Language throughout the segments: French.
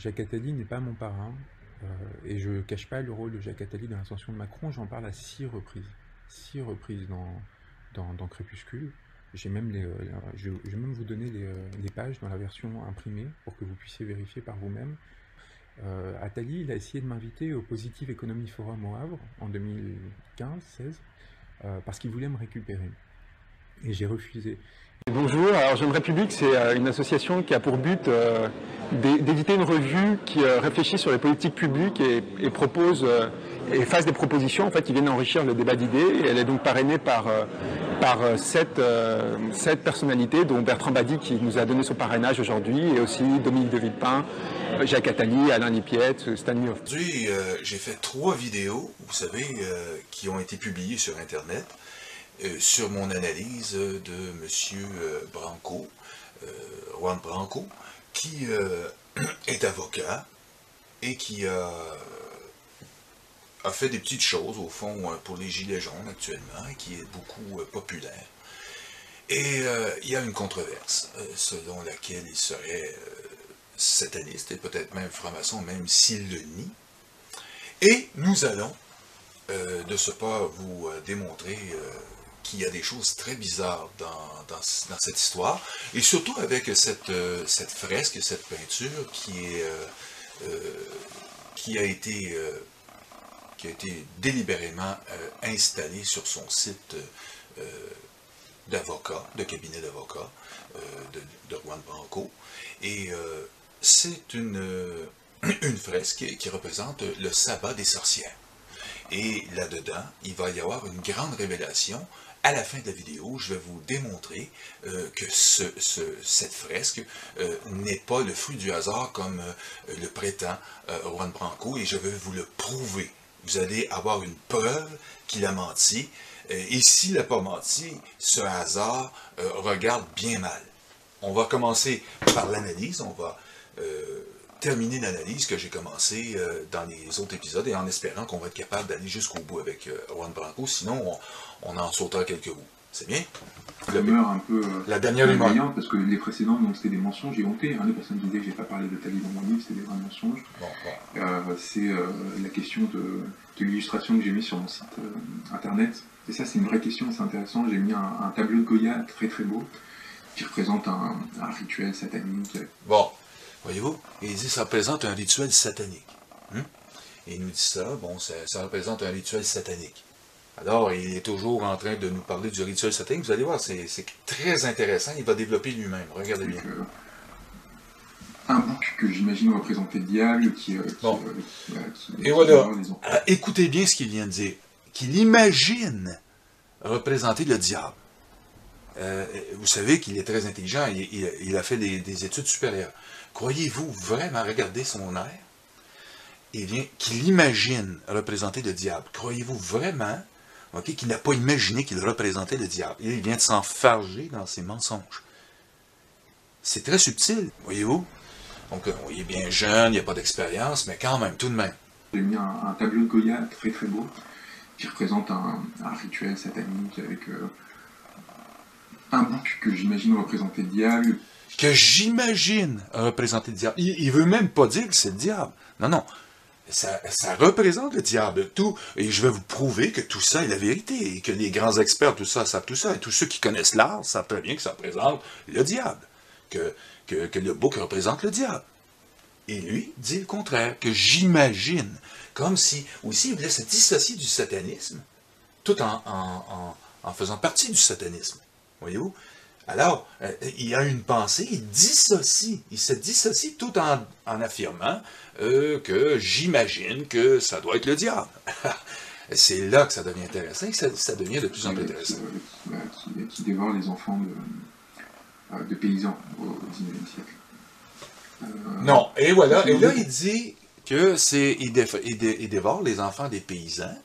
Jacques Attali n'est pas mon parrain, et je ne cache pas le rôle de Jacques Attali dans l'ascension de Macron. J'en parle à 6 reprises. 6 reprises dans Crépuscule. Je vais même vous donner les pages dans la version imprimée pour que vous puissiez vérifier par vous-même. Attali, il a essayé de m'inviter au Positive Economy Forum au Havre en 2015-16 parce qu'il voulait me récupérer. Et j'ai refusé. Bonjour, alors Jeune République, c'est une association qui a pour but d'éditer une revue qui réfléchit sur les politiques publiques et propose et fasse des propositions en fait, qui viennent enrichir le débat d'idées. Elle est donc parrainée par 7 personnalités, dont Bertrand Badi qui nous a donné son parrainage aujourd'hui, et aussi Dominique de Villepin, Jacques Attali, Alain Lipiette, Stanley Hoffmann. Aujourd'hui, j'ai fait 3 vidéos, vous savez, qui ont été publiées sur Internet. Sur mon analyse de M. Branco, Juan Branco, qui est avocat et qui a fait des petites choses, au fond, pour les Gilets jaunes actuellement, et qui est beaucoup populaire. Et il y a une controverse, selon laquelle il serait sataniste, et peut-être même franc-maçon, même s'il le nie. Et nous allons, de ce pas, vous démontrer qu'il y a des choses très bizarres dans cette histoire, et surtout avec cette fresque, cette peinture qui a été délibérément installée sur son site d'avocat, de cabinet d'avocat de Juan Branco. Et c'est une fresque qui représente le sabbat des sorcières. Et là-dedans, il va y avoir une grande révélation. À la fin de la vidéo, je vais vous démontrer que cette fresque n'est pas le fruit du hasard comme le prétend Juan Branco, et je vais vous le prouver. Vous allez avoir une preuve qu'il a menti, et s'il n'a pas menti, ce hasard regarde bien mal. On va commencer par l'analyse, on va terminer l'analyse que j'ai commencée dans les autres épisodes, et en espérant qu'on va être capable d'aller jusqu'au bout avec Juan Branco, sinon on en sautera quelques bouts. C'est bien? Rumeur un peu la dernière rumeur. Parce que les précédents, c'était des mensonges, j'ai honté. Les personnes disaient que j'ai pas parlé de Tali dans mon livre, c'était des vrais mensonges. Bon. C'est la question de l'illustration que j'ai mis sur mon site internet. Et ça, c'est une vraie question, c'est intéressant. J'ai mis un tableau de Goya très très beau qui représente un rituel satanique. Bon. Voyez-vous, il dit que ça représente un rituel satanique. Et il nous dit ça, bon, ça représente un rituel satanique. Alors, il est toujours en train de nous parler du rituel satanique. Vous allez voir, c'est très intéressant. Il va développer lui-même. Regardez bien. Un bouc que j'imagine représenter le diable et voilà. Alors, écoutez bien ce qu'il vient de dire. Qu'il imagine représenter le diable. Vous savez qu'il est très intelligent. Il a fait des études supérieures. Croyez-vous vraiment, regardez son air, qu'il imagine représenter le diable? Croyez-vous vraiment qu'il n'a pas imaginé qu'il représentait le diable? Il vient de s'enfarger dans ses mensonges. C'est très subtil, voyez-vous? Donc, il est bien jeune, il n'y a pas d'expérience, mais quand même, tout de même. J'ai mis un tableau de Goya très très beau, qui représente un rituel satanique avec un bouc que j'imagine représenter le diable. Que j'imagine représenter le diable. Il ne veut même pas dire que c'est le diable. Non, non. Ça représente le diable, tout. Et je vais vous prouver que tout ça est la vérité. Et que les grands experts, tout ça, savent tout ça. Et tous ceux qui connaissent l'art savent très bien que ça représente le diable. Que le bouc représente le diable. Et lui dit le contraire, que j'imagine. Comme si, aussi, il voulait se dissocier du satanisme, tout en faisant partie du satanisme. Voyez-vous? Alors, il a une pensée, il se dissocie tout en affirmant que j'imagine que ça doit être le diable. C'est là que ça devient intéressant et que ça devient de plus en plus intéressant. Qui dévore les enfants de paysans au XIXe siècle. Non, et voilà, et là il dit que il dévore les enfants des paysans,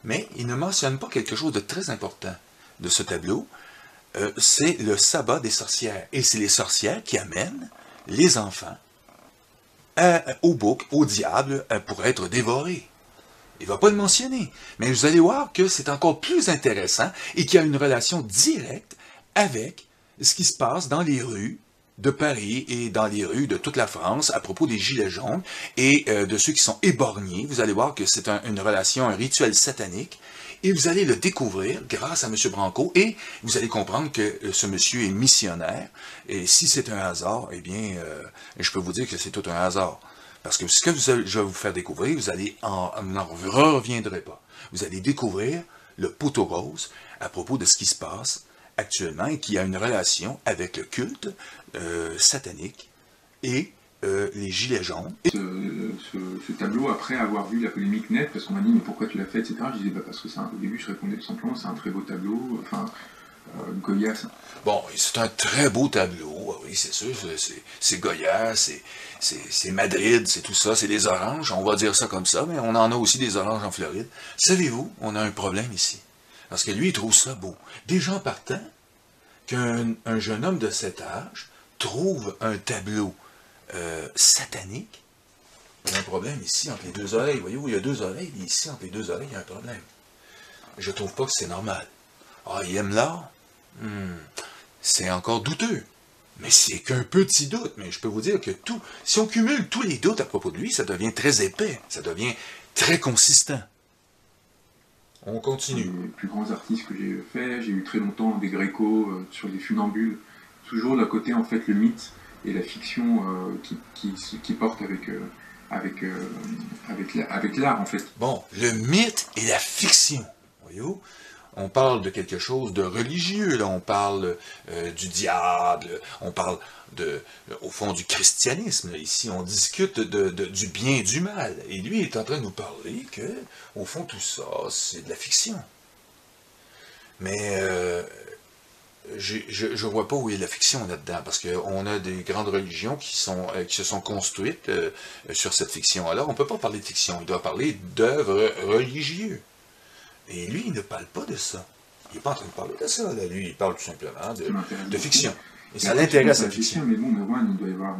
mais il ne mentionne pas quelque chose de très important de ce tableau. C'est le sabbat des sorcières. Et c'est les sorcières qui amènent les enfants au bouc, au diable, pour être dévorés. Il ne va pas le mentionner. Mais vous allez voir que c'est encore plus intéressant et qu'il y a une relation directe avec ce qui se passe dans les rues de Paris et dans les rues de toute la France à propos des Gilets jaunes et de ceux qui sont éborgnés. Vous allez voir que c'est une relation, un rituel satanique. Et vous allez le découvrir grâce à M. Branco et vous allez comprendre que ce monsieur est missionnaire. Et si c'est un hasard, eh bien, je peux vous dire que c'est tout un hasard. Parce que ce que je vais vous faire découvrir, vous n'en reviendrez pas. Vous allez découvrir le poteau rose à propos de ce qui se passe actuellement et qui a une relation avec le culte satanique et les Gilets jaunes. Ce tableau, après avoir vu la polémique nette, parce qu'on m'a dit mais pourquoi tu l'as fait, etc. Je disais bah, parce que au début je répondais tout simplement c'est un très beau tableau, enfin Goya. Bon, c'est un très beau tableau, oui c'est sûr, c'est Goya, c'est Madrid, c'est tout ça, c'est des oranges, on va dire ça comme ça, mais on en a aussi des oranges en Floride. Savez-vous, on a un problème ici, parce que lui il trouve ça beau. Des gens partant qu'un jeune homme de cet âge trouve un tableau satanique, il y a un problème ici entre les deux oreilles. Voyez-vous, il y a deux oreilles, et ici entre les deux oreilles, il y a un problème. Je trouve pas que c'est normal. Ah, il aime l'art? C'est encore douteux. Mais c'est qu'un petit doute. Mais je peux vous dire que si on cumule tous les doutes à propos de lui, ça devient très épais, ça devient très consistant. On continue. Les plus grands artistes que j'ai fait, j'ai eu très longtemps des Gréco sur les funambules. Toujours d'un côté, en fait, le mythe et la fiction qui portent avec l'art, en fait. Bon, le mythe et la fiction, voyez-vous, on parle de quelque chose de religieux, là, on parle du diable, on parle au fond du christianisme, là. Ici on discute du bien et du mal, et lui est en train de nous parler que, au fond tout ça, c'est de la fiction. Mais je ne vois pas où il y a de la fiction là-dedans, parce qu'on a des grandes religions qui se sont construites sur cette fiction. Alors, on ne peut pas parler de fiction, il doit parler d'œuvres religieuses. Et lui, il ne parle pas de ça. Il n'est pas en train de parler de ça, là. Lui, il parle tout simplement de fiction. Et ça l'intéresse, la fiction. Mais bon, Merwan, il doit y avoir...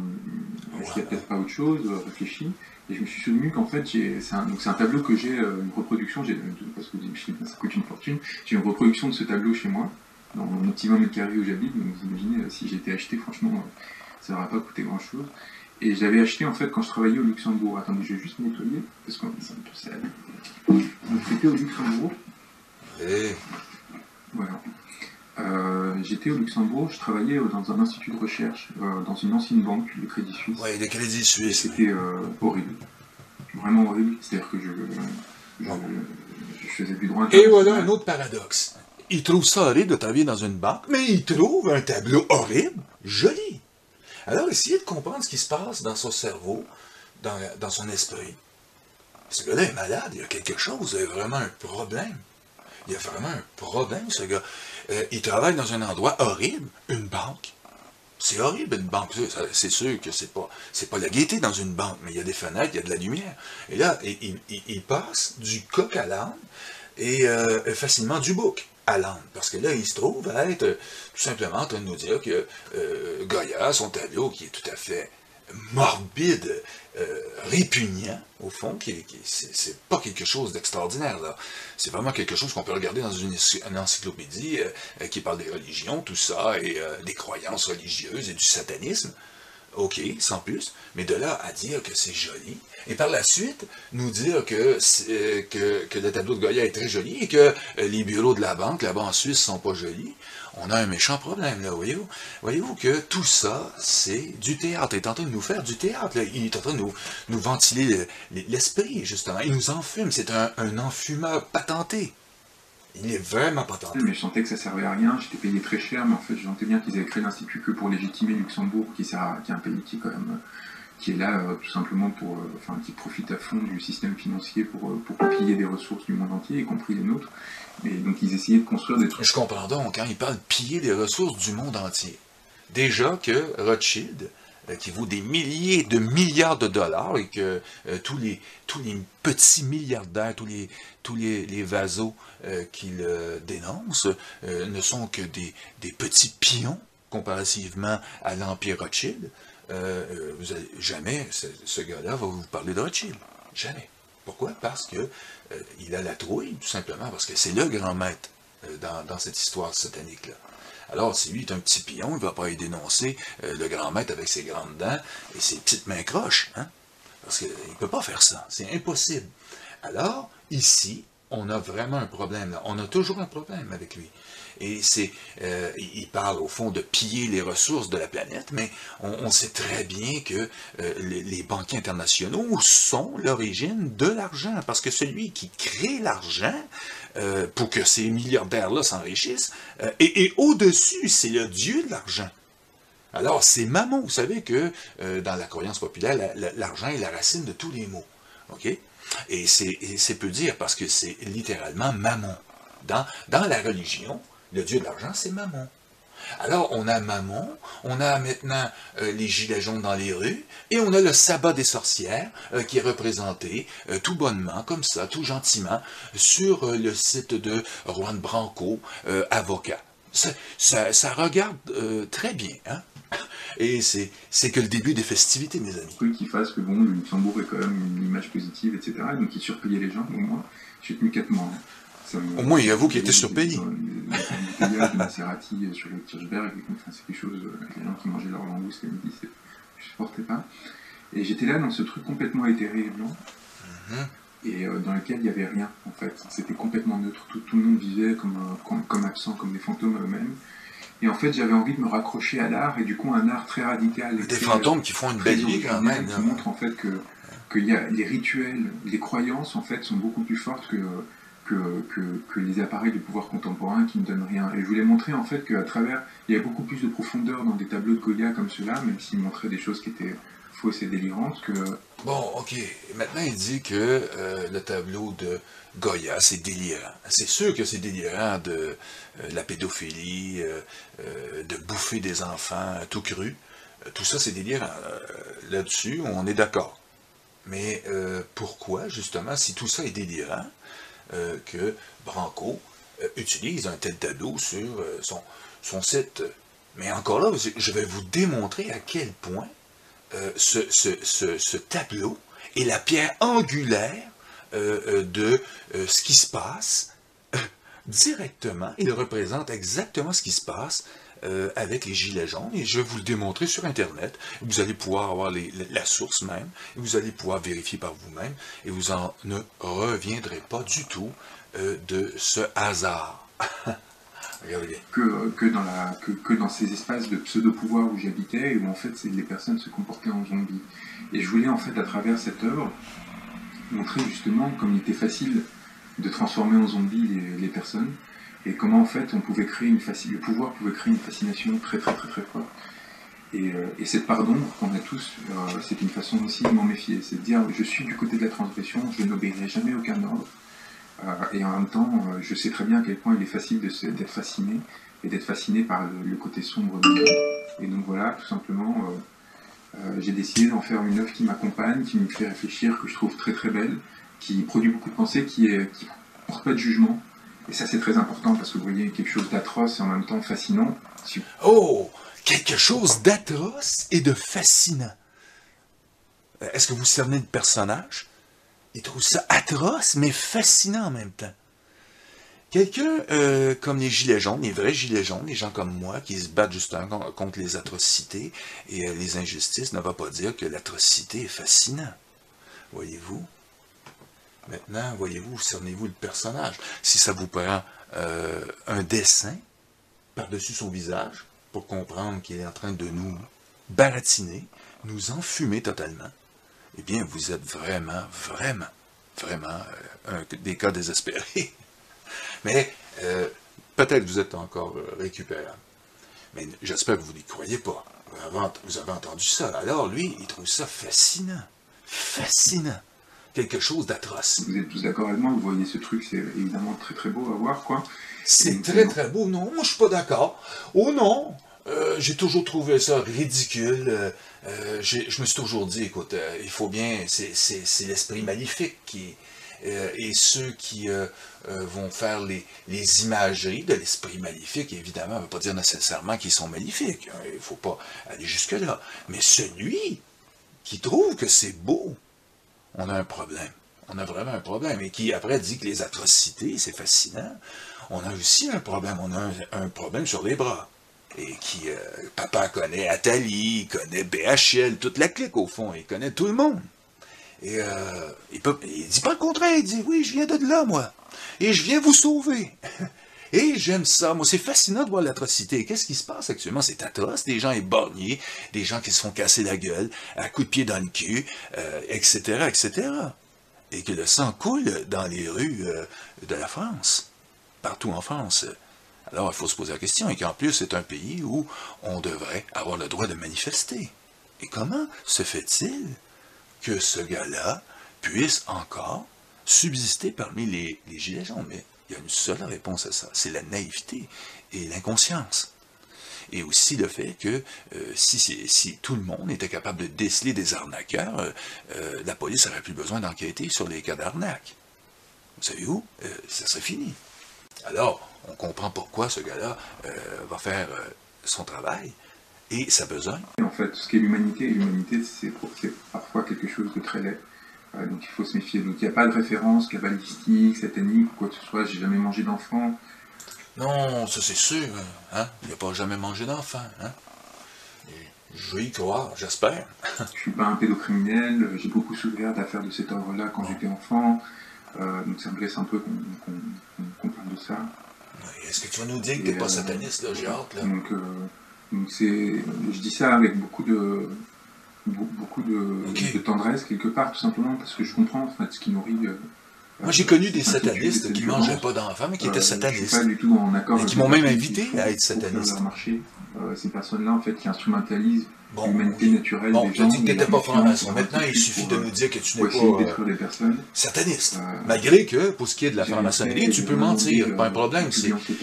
Est-ce qu'il n'y a peut-être pas autre chose, réfléchi. Et je me suis souvenu qu'en fait, c'est un tableau que j'ai, une reproduction, parce que ça coûte une fortune, j'ai une reproduction de ce tableau chez moi, dans mon petit 20 mètres carrés où j'habite, donc vous imaginez, si j'étais acheté, franchement, ça n'aurait pas coûté grand-chose. Et je l'avais acheté, en fait, quand je travaillais au Luxembourg. Attendez, je vais juste nettoyer, parce que c'est un peu sale. Donc, j'étais au Luxembourg. Et... Voilà. J'étais au Luxembourg, je travaillais dans un institut de recherche, dans une ancienne banque, le Crédit Suisse. Oui, le Crédit Suisse. C'était horrible. Vraiment horrible. C'est-à-dire que je faisais du droit. Et voilà un autre paradoxe. Il trouve ça horrible de travailler dans une banque, mais il trouve un tableau horrible, joli. Alors, essayez de comprendre ce qui se passe dans son cerveau, dans son esprit. Ce gars-là est malade, il y a quelque chose, il y a vraiment un problème. Il y a vraiment un problème, ce gars. Il travaille dans un endroit horrible, une banque. C'est horrible, une banque. C'est sûr que c'est pas la gaieté dans une banque, mais il y a des fenêtres, il y a de la lumière. Et là, il passe du coq à l'âne et facilement du bouc à l'âne. Parce que là, il se trouve à être tout simplement en train de nous dire que Goya, son tableau, qui est tout à fait morbide, répugnant, au fond, c'est pas quelque chose d'extraordinaire, là. C'est vraiment quelque chose qu'on peut regarder dans une encyclopédie qui parle des religions, tout ça, et des croyances religieuses et du satanisme. Ok, sans plus, mais de là à dire que c'est joli, et par la suite, nous dire que le tableau de Goya est très joli, et que les bureaux de la banque, là-bas en Suisse, sont pas jolis, on a un méchant problème, là, voyez-vous. Voyez-vous que tout ça, c'est du théâtre. Il est en train de nous faire du théâtre, là. Il est en train de nous ventiler l'esprit, justement. Il nous enfume, c'est un enfumeur patenté. Il est vraiment patenté. Mais je sentais que ça servait à rien, j'étais payé très cher, mais en fait je sentais bien qu'ils avaient créé l'Institut que pour légitimer Luxembourg, qui est un pays qui est quand même, qui est là tout simplement pour, qui profite à fond du système financier pour piller des ressources du monde entier, y compris les nôtres. Et donc ils essayaient de construire des trucs. Je comprends donc, quand ils parlent de piller des ressources du monde entier. Déjà que Rothschild, qui vaut des milliers de milliards de dollars, et que tous les petits milliardaires, tous les vasos qu'il dénonce, ne sont que des petits pions comparativement à l'Empire Rothschild, jamais ce gars-là va vous parler de Rothschild. Jamais. Pourquoi? Parce que il a la trouille, tout simplement, parce que c'est le grand maître dans cette histoire satanique-là. Alors, si lui est un petit pion, il ne va pas y dénoncer le grand maître avec ses grandes dents et ses petites mains croches, hein? Parce qu'il ne peut pas faire ça, c'est impossible. Alors, ici, on a vraiment un problème, là. On a toujours un problème avec lui. Et il parle au fond de piller les ressources de la planète, mais on sait très bien que les banquiers internationaux sont l'origine de l'argent, parce que celui qui crée l'argent, pour que ces milliardaires-là s'enrichissent, et au-dessus, c'est le dieu de l'argent. Alors, c'est Mammon. Vous savez que dans la croyance populaire, l'argent est la racine de tous les maux. OK? Et c'est peu dire parce que c'est littéralement Mammon. Dans la religion, le dieu de l'argent, c'est Mammon. Alors, on a Mammon, on a maintenant les gilets jaunes dans les rues, et on a le sabbat des sorcières qui est représenté tout bonnement, comme ça, tout gentiment, sur le site de Juan Branco, avocat. Ça regarde très bien, hein? Et c'est que le début des festivités, mes amis. Truc qui fasse que bon, le Luxembourg est quand même une image positive, etc. Donc il surpayait les gens. Donc moi, j'ai tenu 4 mois. Au moins, il avoue qu'il était surpayé. Le bouteillage de Maserati sur le Kirchberg, c'est quelque chose, les gens qui mangeaient leur langouste le midi, je ne supportais pas. Et j'étais là dans ce truc complètement éthéré et blanc, et dans lequel il n'y avait rien, en fait. C'était complètement neutre. Tout le monde vivait comme absent, comme des fantômes eux-mêmes. Et en fait, j'avais envie de me raccrocher à l'art, et du coup, un art très radical. Des fantômes qui font une belle vie, quand même. Qui montrent, en fait, que les rituels, les croyances, en fait, sont beaucoup plus fortes que les appareils de pouvoir contemporains qui ne donnent rien. Et je voulais montrer, en fait, qu'à travers, il y avait beaucoup plus de profondeur dans des tableaux de Goya comme ceux-là, même s'ils montraient des choses qui étaient fausses et délirantes, que... Bon, ok. Maintenant, il dit que le tableau de Goya, c'est délirant. C'est sûr que c'est délirant de la pédophilie, de bouffer des enfants tout crus. Tout ça, c'est délirant. Là-dessus, on est d'accord. Mais pourquoi, justement, si tout ça est délirant, que Branco utilise un tel tableau sur son site? Mais encore là, je vais vous démontrer à quel point ce tableau est la pierre angulaire de ce qui se passe directement. Il représente exactement ce qui se passe avec les gilets jaunes, et je vais vous le démontrer sur Internet. Vous allez pouvoir avoir la source même, et vous allez pouvoir vérifier par vous-même, et vous ne reviendrez pas du tout de ce hasard. Regardez bien. Que dans ces espaces de pseudo-pouvoir où j'habitais, et où en fait les personnes se comportaient en zombies. Et je voulais en fait, à travers cette œuvre, montrer justement comme il était facile de transformer en zombies les personnes, et comment en fait on pouvait créer le pouvoir pouvait créer une fascination très très très très forte. Et cette part d'ombre qu'on a tous, c'est une façon aussi de m'en méfier, c'est de dire je suis du côté de la transgression, je n'obéirai jamais aucun ordre, et en même temps je sais très bien à quel point il est facile d'être fasciné, et d'être fasciné par le côté sombre du monde. Et donc voilà, tout simplement, j'ai décidé d'en faire une œuvre qui m'accompagne, qui me fait réfléchir, que je trouve très très belle, qui produit beaucoup de pensées, qui porte pas de jugement. Et ça c'est très important parce que vous voyez quelque chose d'atroce et en même temps fascinant. Oh, quelque chose d'atroce et de fascinant. Est-ce que vous cernez le personnage? Il trouve ça atroce mais fascinant en même temps. Quelqu'un comme les gilets jaunes, les vrais gilets jaunes, les gens comme moi qui se battent justement contre les atrocités et les injustices, ne va pas dire que l'atrocité est fascinant. Voyez-vous? Maintenant, voyez-vous, cernez-vous le personnage. Si ça vous prend un dessin par-dessus son visage pour comprendre qu'il est en train de nous baratiner, nous enfumer totalement, eh bien, vous êtes vraiment des cas désespérés. Mais peut-être vous êtes encore récupérable. Mais j'espère que vous n'y croyez pas. Vous avez entendu ça. Alors, lui, il trouve ça fascinant. Fascinant. Quelque chose d'atroce. Vous êtes tous d'accord avec moi, vous voyez ce truc, c'est évidemment très très beau à voir, quoi. C'est très très beau. Non, moi je suis pas d'accord. Oh non, j'ai toujours trouvé ça ridicule. Je me suis toujours dit, écoute, il faut bien, c'est l'esprit maléfique qui... et ceux qui vont faire les imageries de l'esprit maléfique, évidemment, ne veut pas dire nécessairement qu'ils sont maléfiques. Il ne faut pas aller jusque-là. Mais celui qui trouve que c'est beau, on a un problème. On a vraiment un problème. Et qui, après, dit que les atrocités, c'est fascinant. On a aussi un problème. On a un problème sur les bras. et qui, papa connaît Atali, il connaît BHL, toute la clique au fond, il connaît tout le monde. Et il dit pas le contraire, il dit, oui, je viens de là, moi, et je viens vous sauver. Et j'aime ça, moi, c'est fascinant de voir l'atrocité. Qu'est-ce qui se passe actuellement? C'est atroce, des gens éborgnés, des gens qui se font casser la gueule, à coups de pied dans le cul, etc., etc. Et que le sang coule dans les rues de la France, partout en France. Alors, il faut se poser la question, et qu'en plus, c'est un pays où on devrait avoir le droit de manifester. Et comment se fait-il que ce gars-là puisse encore subsister parmi les gilets jaunes? Mais il y a une seule réponse à ça, c'est la naïveté et l'inconscience. Et aussi le fait que si tout le monde était capable de déceler des arnaqueurs, la police n'aurait plus besoin d'enquêter sur les cas d'arnaque. Vous savez où? Ça serait fini. Alors, on comprend pourquoi ce gars-là va faire son travail et sa besogne. En fait, ce qu'est l'humanité, c'est parfois quelque chose de très laid. Donc il faut se méfier. Donc il n'y a pas de référence cabalistique, satanique ou quoi que ce soit. J'ai jamais mangé d'enfant. Non, ça c'est sûr. Hein? Il n'a pas jamais mangé d'enfant. Hein? Je vais y croire, j'espère. Je suis pas un pédocriminel. J'ai beaucoup souffert d'affaires de cet ordre-là quand j'étais enfant. Donc ça me blesse un peu qu'on parle de ça. Est-ce que tu vas nous dire que tu n'es pas sataniste, là? J'ai hâte, là. Donc je dis ça avec beaucoup de tendresse quelque part, tout simplement parce que je comprends en fait ce qui nourrit. Moi j'ai connu des satanistes qui ne mangeaient pas d'enfants mais qui étaient satanistes. Je suis pas du tout en accord et qui m'ont même invité à être sataniste. Ces personnes-là en fait qui instrumentalisent l'humanité naturelle des gens. Bon, tu as dit que tu n'étais pas franc-maçon. Maintenant il suffit de nous dire que tu n'es pas sataniste. Malgré que pour ce qui est de la franc-maçonnerie, tu peux mentir, pas un problème.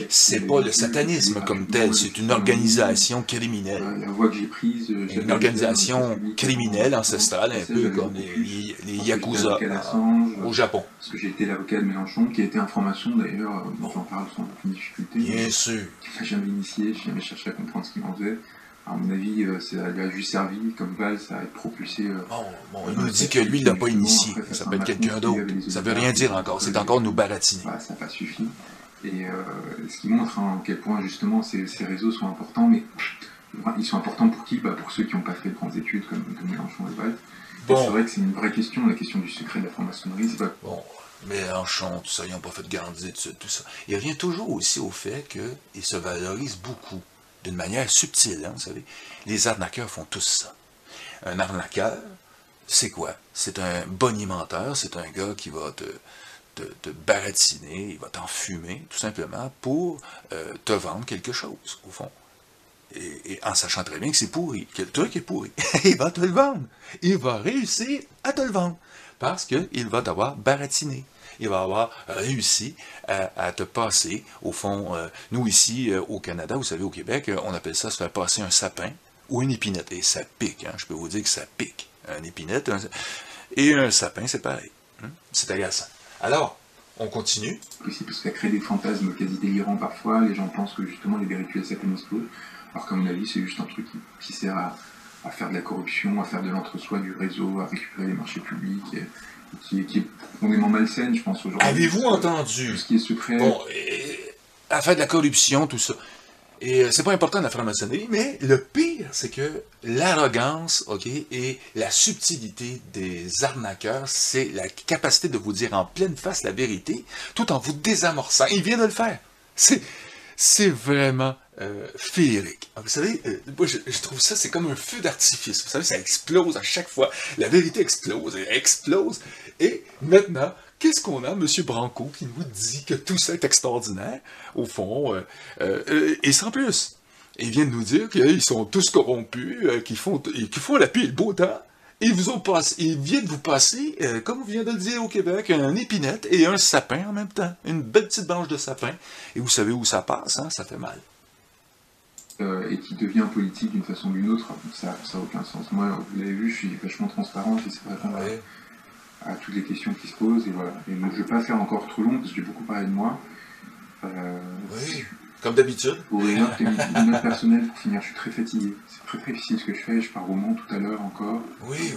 C'est pas le satanisme comme tel, c'est une organisation criminelle. La voie que j'ai prise, une organisation criminelle, ancestrale, un peu comme les Yakuza au Japon. Parce que j'ai été l'avocat de Mélenchon, qui a été un franc-maçon d'ailleurs, dont j'en parle sans aucune difficulté. Bien sûr. Qui n'a jamais initié, j'ai jamais cherché à comprendre ce qu'il en faisait. À mon avis, ça lui a juste servi comme valse à être propulsé. Bon, il nous dit que lui, il l'a pas initié. Ça peut être quelqu'un d'autre. Ça veut rien dire encore. C'est encore nous baratiner. Ça n'a pas suffi. Et ce qui montre à quel point, justement, ces réseaux sont importants. Mais ils sont importants pour qui? Pour ceux qui n'ont pas fait de grandes études, comme Mélenchon et Valls. C'est vrai que c'est une vraie question, la question du secret de la franc-maçonnerie. Bon, Mélenchon, tout ça, ils n'ont pas fait de grandes études, tout ça. Il revient toujours aussi au fait qu'ils se valorisent beaucoup. D'une manière subtile, hein, vous savez. Les arnaqueurs font tous ça. Un arnaqueur, c'est quoi? C'est un bonimenteur, c'est un gars qui va te baratiner, il va t'enfumer, tout simplement, pour te vendre quelque chose, au fond. Et en sachant très bien que c'est pourri, que le truc est pourri. Il va te le vendre. Il va réussir à te le vendre. Parce qu'il va t'avoir baratiné. Il va avoir réussi à te passer, au fond, nous ici, au Canada, vous savez, au Québec, on appelle ça se faire passer un sapin ou une épinette. Et ça pique, hein, je peux vous dire que ça pique. Une épinette et un sapin, c'est pareil. Hein? C'est agaçant. Alors, on continue. Aussi parce que ça crée des fantasmes quasi délirants parfois. Les gens pensent que justement il y a des rituels satanistes. Alors qu'à mon avis, c'est juste un truc qui sert à faire de la corruption, à faire de l'entre-soi du réseau, à récupérer les marchés publics. Qui est profondément malsaine, je pense, aujourd'hui. Avez-vous entendu? Tout ce qui est secret. Bon, à faire de la corruption, tout ça. Et c'est pas important la franc-maçonnerie, mais le pire, c'est que l'arrogance, ok, et la subtilité des arnaqueurs, c'est la capacité de vous dire en pleine face la vérité, tout en vous désamorçant. Il vient de le faire. C'est vraiment féerique. Vous savez, moi je trouve ça, c'est comme un feu d'artifice. Vous savez, ça explose à chaque fois. La vérité explose et explose. Et maintenant, qu'est-ce qu'on a, M. Branco, qui nous dit que tout ça est extraordinaire, au fond, et sans plus. Et il vient de nous dire qu'ils sont tous corrompus, qu'ils font la pluie et le beau temps. Ils viennent de vous passer, comme on vient de le dire au Québec, une épinette et un sapin en même temps. Une belle petite branche de sapin. Et vous savez où ça passe, hein? Ça fait mal. Et qui devient politique d'une façon ou d'une autre, ça n'a aucun sens. Moi, vous l'avez vu, je suis vachement transparent, j'essaie de répondre à toutes les questions qui se posent, et voilà. Et donc, je ne vais pas faire encore trop long, parce que j'ai beaucoup parlé de moi. Oui, comme d'habitude. Pour une note personnelle, pour finir, je suis très fatigué. C'est très très difficile ce que je fais, je pars au Mans tout à l'heure encore. Oui.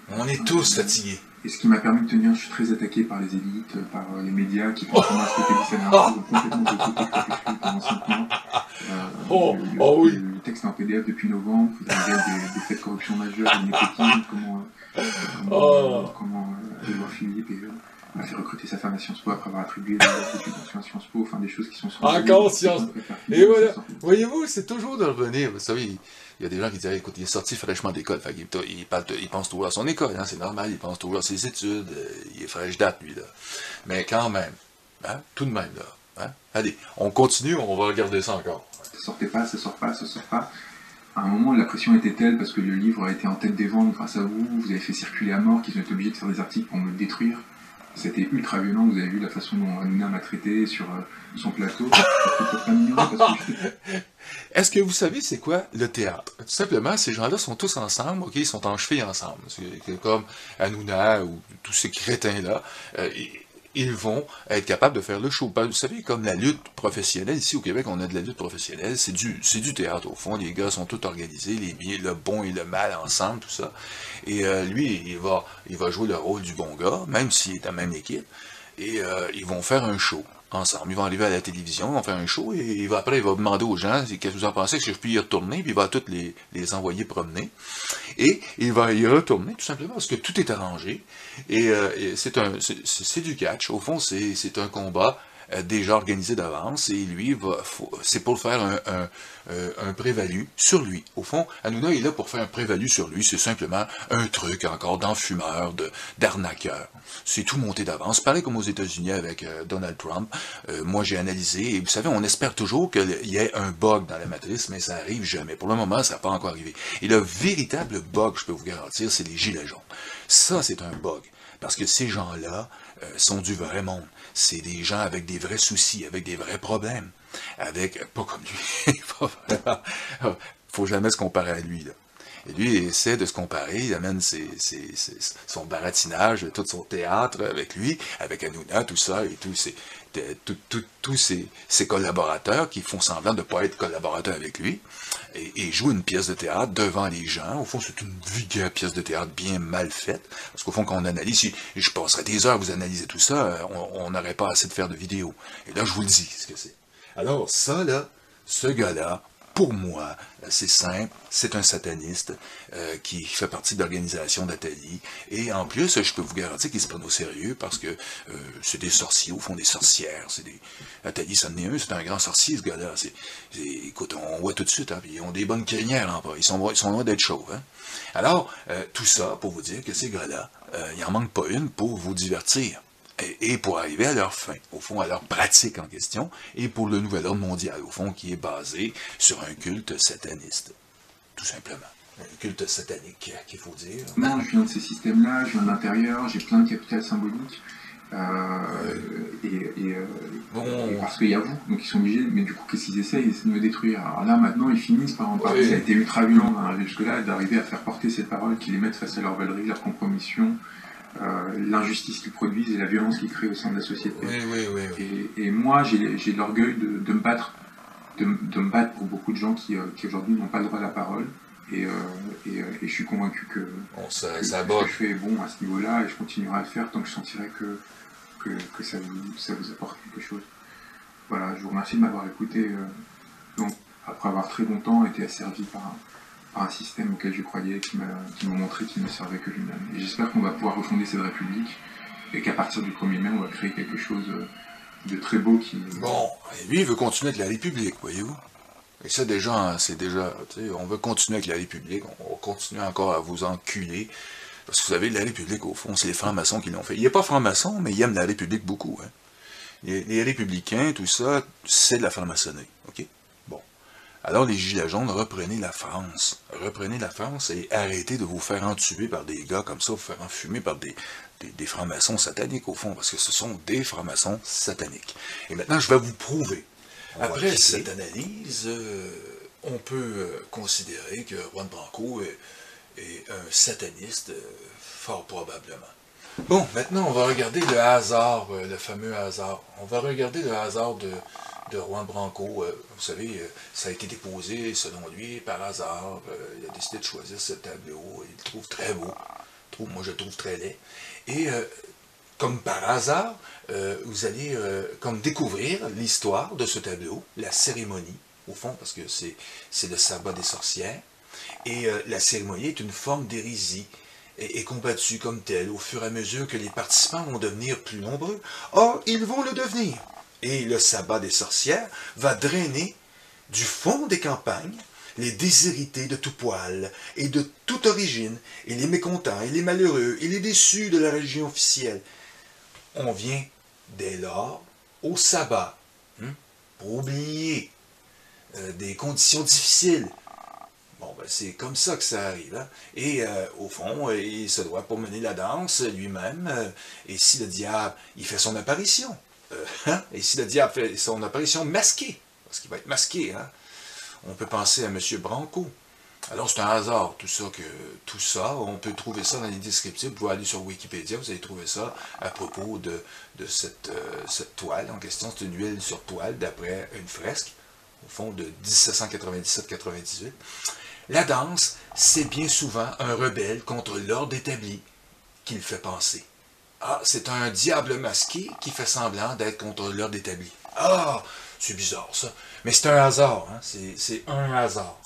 On est tous fatigués. Et ce qui m'a permis de tenir, je suis très attaqué par les élites, par les médias qui font comment ce côté dissémination, donc complètement boycotté Crépuscule pendant 5 mois. Le texte est en PDF depuis novembre, vous avez des faits de corruption majeure, de népotisme, comment Édouard Philippe a fait recruter sa femme à Sciences Po après avoir attribué des subventions à Sciences Po, enfin des choses qui sont... Encore Sciences Po. Et voilà, voyez-vous, c'est toujours de revenir, vous savez, il y a des gens qui disent, écoute, il est sorti fraîchement d'école, il pense toujours à son école, hein, c'est normal, il pense toujours à ses études, il est fraîche date, lui, là. Mais quand même, hein, tout de même, là. Hein? Allez, on continue, on va regarder ça encore. Ça sortait pas, ça sort pas, ça sort pas. À un moment, la pression était telle, parce que le livre a été en tête des ventes grâce à vous, vous avez fait circuler à mort, qu'ils ont été obligés de faire des articles pour me le détruire. C'était ultra violent, vous avez vu la façon dont Hanouna m'a traité sur son plateau. Est-ce que vous savez c'est quoi le théâtre? Tout simplement, ces gens-là sont tous ensemble, ok, ils sont en cheville ensemble. C'est comme Hanouna ou tous ces crétins-là. Ils vont être capables de faire le show. Vous savez, comme la lutte professionnelle, ici au Québec, on a de la lutte professionnelle, c'est du théâtre au fond, les gars sont tous organisés, le bon et le mal ensemble, tout ça. Et lui, il va jouer le rôle du bon gars, même s'il est à la même équipe, et ils vont faire un show ensemble. Ils vont arriver à la télévision, ils vont faire un show, et après, il va demander aux gens, qu'est-ce que vous en pensez, est-ce que je peux y retourner, puis il va tous les envoyer promener. Et il va y retourner, tout simplement, parce que tout est arrangé, et c'est du catch. Au fond, c'est un combat déjà organisé d'avance, et lui, c'est pour faire un prévalu sur lui. Au fond, Hanouna est là pour faire un prévalu sur lui, c'est simplement un truc encore d'enfumeur, d'arnaqueur. C'est tout monté d'avance. Pareil comme aux États-Unis avec Donald Trump. Moi, j'ai analysé, et vous savez, on espère toujours qu'il y ait un bug dans la matrice, mais ça arrive jamais. Pour le moment, ça n'a pas encore arrivé. Et le véritable bug, je peux vous garantir, c'est les gilets jaunes. Ça, c'est un bug. Parce que ces gens-là sont du vrai monde. C'est des gens avec des vrais soucis, avec des vrais problèmes. Pas comme lui. Faut jamais se comparer à lui, là. Et lui, il essaie de se comparer, il amène son baratinage, tout son théâtre avec lui, avec Hanouna, tout ça, et tous ses collaborateurs qui font semblant de ne pas être collaborateurs avec lui, et jouent une pièce de théâtre devant les gens. Au fond, c'est une vulgaire pièce de théâtre bien mal faite, parce qu'au fond, quand on analyse, si je passerais des heures à vous analyser tout ça, on n'aurait pas assez de faire de vidéos. Et là, je vous le dis, ce que c'est. Alors, ça, là, ce gars-là, pour moi, c'est simple, c'est un sataniste qui fait partie de l'organisation d'Atali, et en plus, je peux vous garantir qu'ils se prennent au sérieux, parce que c'est des sorciers, au fond des sorcières, Atali, ça en est un, c'est un grand sorcier, ce gars-là, écoute, on voit tout de suite, hein, ils ont des bonnes crinières, hein, ils sont loin d'être chauves, hein. Alors, tout ça pour vous dire que ces gars-là, il n'en manque pas une pour vous divertir. Et pour arriver à leur fin, au fond, à leur pratique en question, et pour le nouvel ordre mondial, au fond, qui est basé sur un culte sataniste, tout simplement. Un culte satanique, qu'il faut dire. Non, je viens de ces systèmes-là, je viens de l'intérieur, j'ai plein de capital symbolique, et parce qu'il y a vous, donc ils sont obligés, mais du coup, qu'est-ce qu'ils essaient? Ils essaient de me détruire. Alors là, maintenant, ils finissent par en parler, ça a été ultra violent d'arriver jusque-là, d'arriver à faire porter ces paroles, qu'ils les mettent face à leur valerie, leur compromission, l'injustice qu'ils produisent et la violence qu'ils créent au sein de la société. Oui. Et moi, j'ai l'orgueil de me battre, de me battre pour beaucoup de gens qui aujourd'hui n'ont pas le droit à la parole. Et je suis convaincu que ce que je fais est bon à ce niveau-là, et je continuerai à le faire tant que je sentirai que ça vous apporte quelque chose. Voilà, je vous remercie de m'avoir écouté. Donc, après avoir très longtemps été asservi par un système auquel je croyais, qui m'a montré qu'il ne servait que lui-même. Et j'espère qu'on va pouvoir refonder cette République, et qu'à partir du 1er mai, on va créer quelque chose de très beau qui... Bon, et lui, il veut continuer avec la République, voyez-vous. Et ça, déjà, tu sais, on veut continuer avec la République, on va continuer encore à vous enculer, parce que vous savez, la République, au fond, c'est les francs-maçons qui l'ont fait. Il n'est pas franc-maçon, mais il aime la République beaucoup, hein. Les républicains, tout ça, c'est de la franc-maçonnerie, ok? Bon. Alors, les Gilets jaunes, reprenez la France. Reprenez la France et arrêtez de vous faire entuber par des gars comme ça, vous faire enfumer par des francs-maçons sataniques, au fond, parce que ce sont des francs-maçons sataniques. Et maintenant, je vais vous prouver. Après cette analyse, on peut considérer que Juan Branco est un sataniste, fort probablement. Bon, maintenant, on va regarder le hasard, le fameux hasard. On va regarder le hasard de Juan Branco. Vous savez, ça a été déposé, selon lui, par hasard. Il a décidé de choisir ce tableau. Il le trouve très beau. moi je le trouve très laid. Et comme par hasard, vous allez comme découvrir l'histoire de ce tableau, la cérémonie, au fond, parce que c'est le sabbat des sorcières. Et la cérémonie est une forme d'hérésie, et combattue comme telle au fur et à mesure que les participants vont devenir plus nombreux. Or, ils vont le devenir. Et le sabbat des sorcières va drainer du fond des campagnes les déshérités de tout poil et de toute origine, et les mécontents, et les malheureux, et les déçus de la religion officielle. On vient dès lors au sabbat, pour oublier des conditions difficiles. Bon, ben, c'est comme ça que ça arrive. Hein? Et au fond, il se doit pour mener la danse lui-même. Et si le diable, il fait son apparition, et si le diable fait son apparition masquée, parce qu'il va être masqué, hein? On peut penser à M. Branco. Alors c'est un hasard, tout ça, on peut trouver ça dans les descriptifs, vous pouvez aller sur Wikipédia, vous allez trouver ça à propos de cette toile en question. C'est une huile sur toile d'après une fresque, au fond de 1797-98. La danse, c'est bien souvent un rebelle contre l'ordre établi qu'il fait penser. Ah, c'est un diable masqué qui fait semblant d'être contre l'ordre établi. Ah, c'est bizarre ça, mais c'est un hasard, hein? C'est un hasard.